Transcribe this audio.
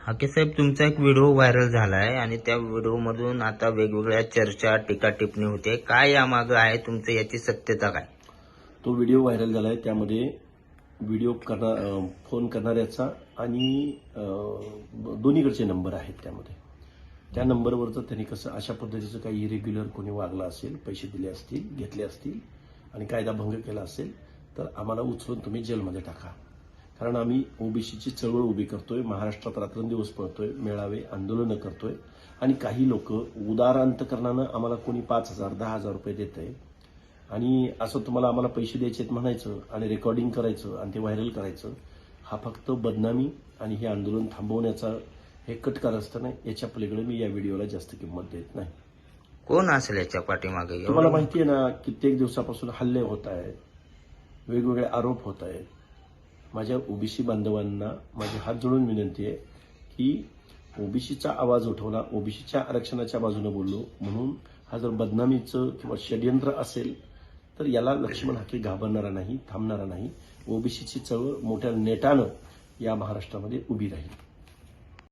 हाके साहेब, तुमचा एक video viral झालाय आणि त्या व्हिडिओमधून आता वेगवेगळ्या चर्चा, टीका टिप्पणी होते. काय यामागे आहे तुमचं, याची सत्यता काय? तो व्हिडिओ व्हायरल झालाय. त्यामध्ये व्हिडिओ फोन करणाऱ्याचा आणि दोन्हीकडचे नंबर आहेत. त्यामध्ये त्या नंबरवरचं त्यांनी कसं अशा पद्धतीचं काही इरेग्युलर कोणी वागला असेल, पैसे दिले असतील, घेतले असतील आणि कायदा भंग केला असेल तर आम्हाला उचलून तुम्ही जेलमध्ये टाका. कारण आम्ही ओबीसीची चळवळ उभी करतोय, महाराष्ट्रात रात्रंदिवस पळतोय, मेळावे आंदोलनं करतोय आणि काही लोक उदार अंतकरणानं आम्हाला कोणी 5,000 10,000 रुपये देत आहे आणि असं तुम्हाला आम्हाला पैसे द्यायचे म्हणायचं आणि रेकॉर्डिंग करायचं आणि ते व्हायरल करायचं. हा फक्त बदनामी आणि हे आंदोलन थांबवण्याचा हे कट कारस्थान आहे. याच्या पलीकडे मी या व्हिडिओला जास्त किंमत देत नाही. कोण असेल याच्या पाठीमागे? तुम्हाला माहिती आहे ना, कित्येक दिवसापासून हल्ले होत आहेत, वेगवेगळे आरोप होत आहेत. माझ्या ओबीसी बांधवांना माझी हात जोडून विनंती आहे की ओबीसीचा आवाज उठवला, ओबीसीच्या आरक्षणाच्या बाजूने बोललो म्हणून हा जर बदनामीचं किंवा षडयंत्र असेल तर याला लक्ष्मण हाके घाबरणारा नाही, थांबणारा नाही. ओबीसीची चळवळ मोठ्या नेटानं या महाराष्ट्रामध्ये उभी राहील.